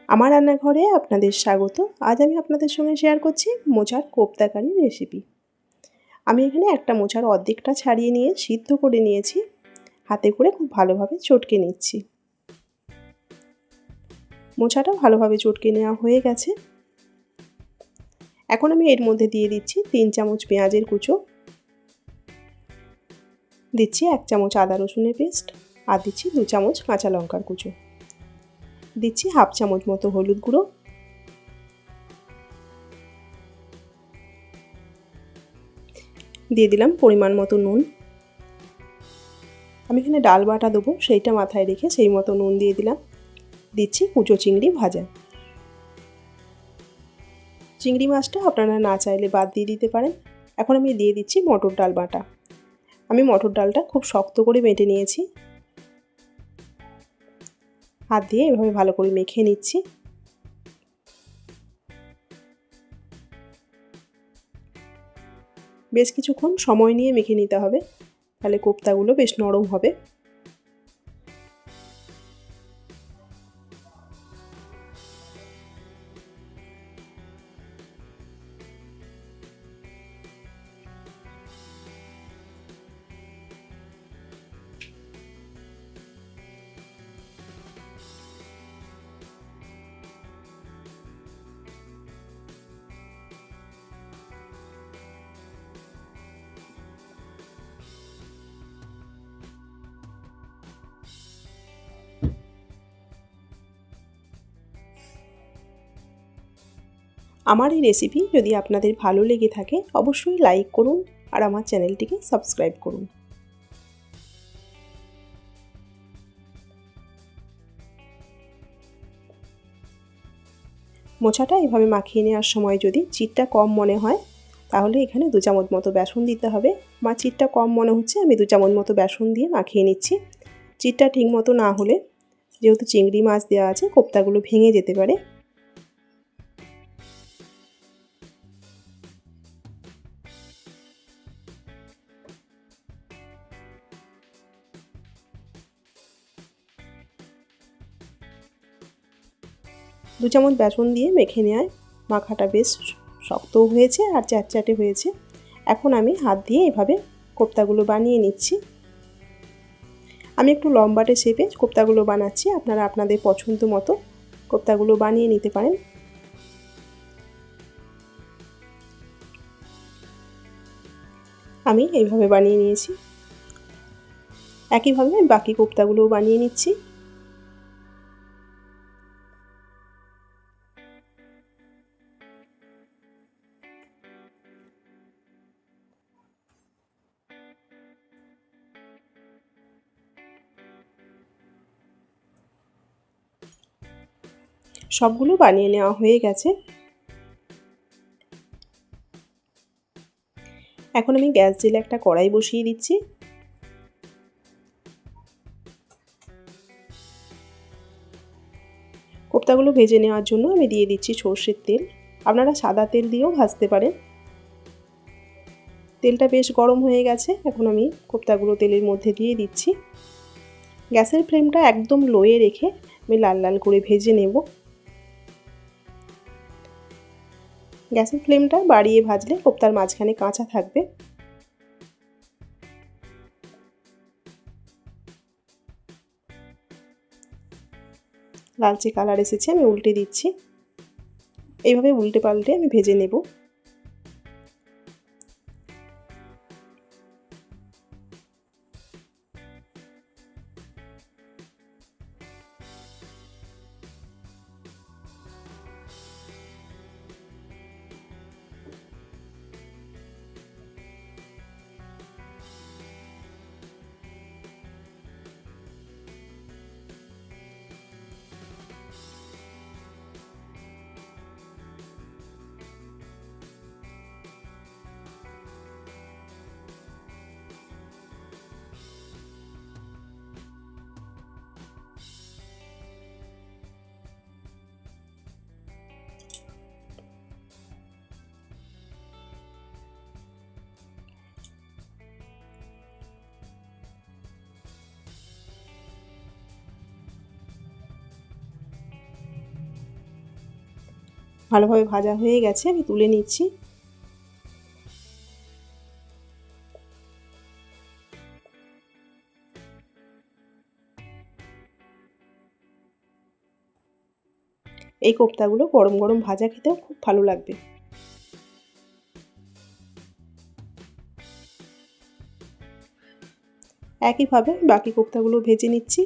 আমার রান্নাঘরে আপনাদের স্বাগত। আজ আমি আপনাদের সঙ্গে শেয়ার করছি মোচার কোপ্তা কারির রেসিপি। আমি এখানে একটা মোচার অর্ধেকটা ছাড়িয়ে নিয়ে সিদ্ধ করে নিয়েছি। হাতে করে খুব ভালোভাবে চটকে নিচ্ছি। মোচাটা ভালোভাবে চটকে নেওয়া হয়ে গেছে। এখন আমি এর মধ্যে দিয়ে দিচ্ছি 3 চামচ পেঁয়াজের কুচো, দিচ্ছি 1 চামচ আদা রসুনের পেস্ট, আর দিচ্ছি 2 চামচ কাঁচা লঙ্কার কুচো, দিচ্ছি হাফ চামচ মতো হলুদ গুঁড়ো, দিয়ে দিলাম পরিমাণ মতো নুন। আমি এখানে ডাল বাটা দেবো, সেইটা মাথায় রেখে সেই মতো নুন দিয়ে দিলাম। দিচ্ছি কুচো চিংড়ি ভাজা। চিংড়ি মাছটা আপনারা না চাইলে বাদ দিয়ে দিতে পারেন। এখন আমি দিয়ে দিচ্ছি মটর ডাল বাটা। আমি মটর ডালটা খুব শক্ত করে বেটে নিয়েছি। হাত দিয়ে এভাবে ভালো করে মেখে নিচ্ছি। বেশ কিছুক্ষণ সময় নিয়ে মেখে নিতে হবে, তাহলে কোপ্তাগুলো বেশ নরম হবে। আমার এই রেসিপি যদি আপনাদের ভালো লেগে থাকে অবশ্যই লাইক করুন আর আমার চ্যানেলটিকে সাবস্ক্রাইব করুন। মোচাটা এভাবে মাখিয়ে নেওয়ার সময় যদি চিটটা কম মনে হয় তাহলে এখানে 2 চামচ মতো বেসন দিতে হবে। চিটটা কম মনে হচ্ছে, আমি 2 চামচ মতো বেসন দিয়ে মাখিয়ে নিচ্ছি। চিটটা ঠিক মতো না হলে, যেহেতু চিংড়ি মাছ দেওয়া আছে, কোপ্তাগুলো ভেঙে যেতে পারে। দু চামচ বেসন দিয়ে মেখে নেওয়ায় মাখাটা বেশ শক্তও হয়েছে আর চ্যাটচ্যাটে হয়েছে। এখন আমি হাত দিয়ে এভাবে কোপ্তাগুলো বানিয়ে নিচ্ছি। আমি একটু লম্বাটে শেপে কোপ্তাগুলো বানাচ্ছি, আপনারা আপনাদের পছন্দ মতো কোপ্তাগুলো বানিয়ে নিতে পারেন। আমি এইভাবে বানিয়ে নিয়েছি। একইভাবে বাকি কোপ্তাগুলোও বানিয়ে নিচ্ছি। সবগুলো বানিয়ে নেওয়া হয়ে গেছে। এখন আমি গ্যাস জেলে একটা কড়াই বসিয়ে দিচ্ছি। কোপ্তাগুলো ভেজে নেওয়ার জন্য আমি দিয়ে দিচ্ছি সর্ষের তেল। আপনারা সাদা তেল দিয়েও ভাজতে পারেন। তেলটা বেশ গরম হয়ে গেছে। এখন আমি কোপ্তাগুলো তেলের মধ্যে দিয়ে দিচ্ছি। গ্যাসের ফ্লেমটা একদম লোয়ে রেখে আমি লাল লাল করে ভেজে নেব। গ্যাসের ফ্লেমটা বাড়িয়ে ভাজলে কোপ্তার মাঝখানে কাঁচা থাকবে। লালচে কালার এসেছে, আমি উল্টে দিচ্ছি। এইভাবে উল্টে পাল্টে আমি ভেজে নেব। ভালোভাবে ভাজা হয়ে গেছে, আমি তুলে নিচ্ছি। এই কোপ্তাগুলো গরম গরম ভাজা খেতেও খুব ভালো লাগবে। একইভাবে বাকি কোপ্তাগুলো ভেজে নিচ্ছি।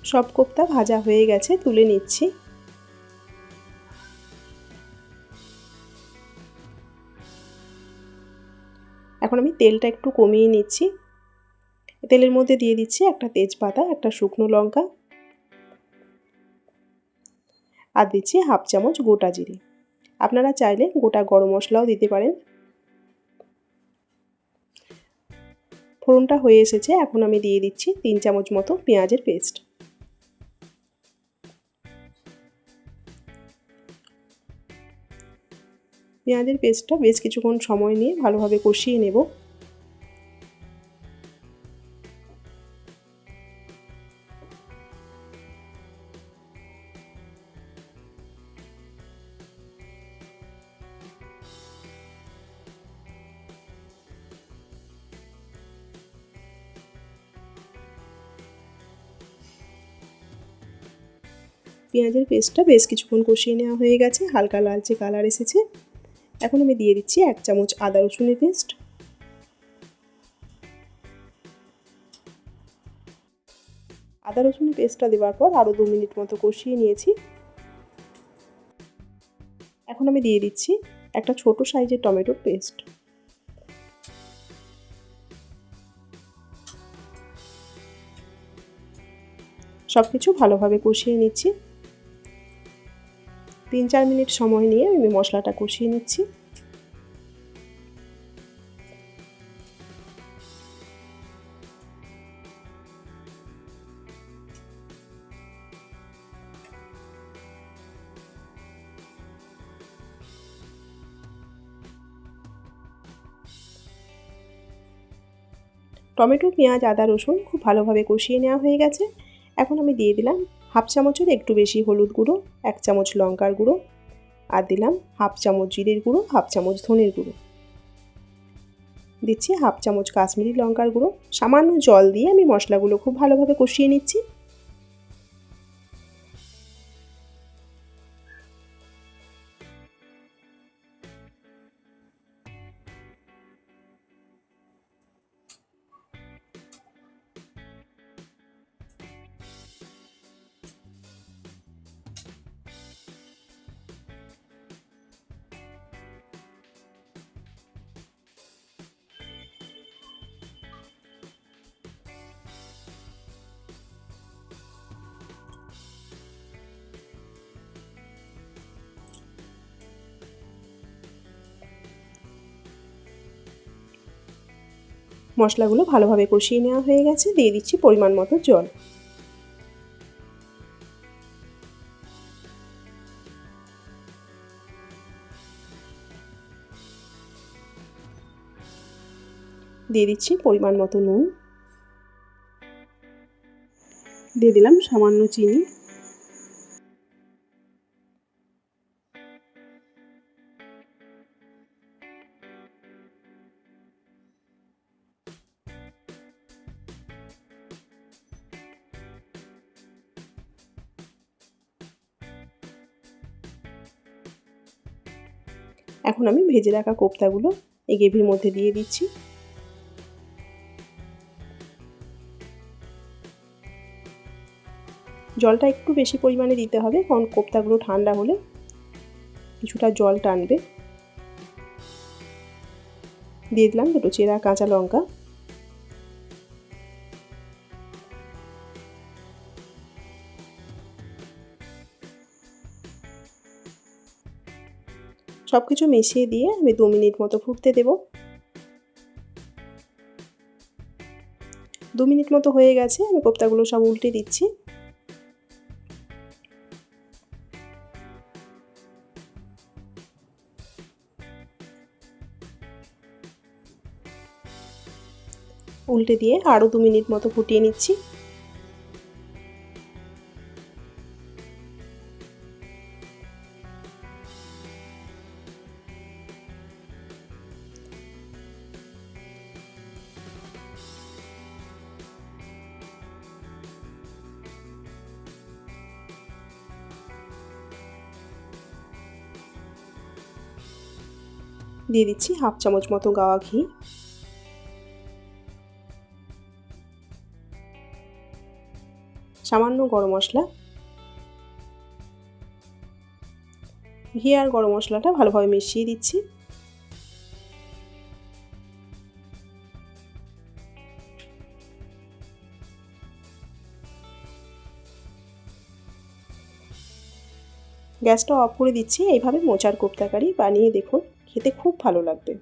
সব কোপ্তা ভাজা হয়ে গেছে, তুলে নিচ্ছি। এখন আমি তেলটা একটু কমিয়ে নিচ্ছি। তেলের মধ্যে দিয়ে দিচ্ছি একটা তেজপাতা, একটা শুকনো লঙ্কা, আর দিচ্ছি হাফ চামচ গোটা জিরে। আপনারা চাইলে গোটা গরম মশলাও দিতে পারেন। ফোড়নটা হয়ে এসেছে, এখন আমি দিয়ে দিচ্ছি 3 চামচ মতো পেঁয়াজের পেস্ট। পেঁয়াজের পেস্টটা বেশ কিছুক্ষণ সময় নিয়ে ভালোভাবে কষিয়ে নেব। পেঁয়াজের পেস্টটা বেশ কিছুক্ষণ কষিয়ে নেওয়া হয়ে গেছে, হালকা লালচে কালার এসেছে। এখন আমি দিয়ে দিচ্ছি 1 চামচ আদা রসুনের পেস্ট। আদা রসুনের পেস্টটা দেওয়ার পর আরও 2 মিনিট মতো কষিয়ে নিয়েছি। এখন আমি দিয়ে দিচ্ছি একটা ছোট সাইজের টমেটোর পেস্ট। সব কিছু ভালোভাবে কষিয়ে নিচ্ছি। 3-4 মিনিট সময় নিয়ে আমি মশলাটা কষিয়ে নিচ্ছি। টমেটো, পেঁয়াজ, আদা, রসুন খুব ভালোভাবে কষিয়ে নেওয়া হয়ে গেছে। এখন আমি দিয়ে দিলাম হাফ চামচের একটু বেশি হলুদ গুঁড়ো, 1 চামচ লঙ্কার গুঁড়ো, আর দিলাম হাফ চামচ জিরের গুঁড়ো, হাফ চামচ ধনের গুঁড়ো। দিচ্ছি হাফ চামচ কাশ্মীরি লঙ্কার গুঁড়ো। সামান্য জল দিয়ে আমি মশলাগুলো খুব ভালোভাবে কষিয়ে নিচ্ছি। মশলাগুলো ভালোভাবে কষিয়ে নেওয়া হয়ে গেছে, দিয়ে দিচ্ছি পরিমাণ মতো জল। দিয়ে দিচ্ছি পরিমাণ মতো নুন, দিয়ে দিলাম সামান্য চিনি। এখন আমি ভেজে রাখা কোপ্তাগুলো এই গ্রেভির মধ্যে দিয়ে দিচ্ছি। জলটা একটু বেশি পরিমাণে দিতে হবে, কারণ কোপ্তাগুলো ঠান্ডা হলে কিছুটা জল টানবে। দিয়ে দিলাম দুটো চেরা কাঁচা লঙ্কা। সব কিছু মিশিয়ে দিয়ে আমি 2 মিনিট মতো ফুটতে দেব। 2 মিনিট মতো হয়ে গেছে, আমি কোপ্তাগুলো সব উল্টে দিচ্ছি। উল্টে দিয়ে আরও 2 মিনিট মতো ফুটিয়ে নিচ্ছি। দিয়ে দিচ্ছি হাফ চামচ মতো গাওয়া ঘি, সামান্য গরম মশলা। ঘি আর গরম মশলাটা ভালোভাবে মিশিয়ে দিচ্ছি। গ্যাসটা অফ করে দিচ্ছি। এইভাবে মোচার কোপ্তা কারি বানিয়ে দেখুন, খেতে খুব ভালো লাগবে।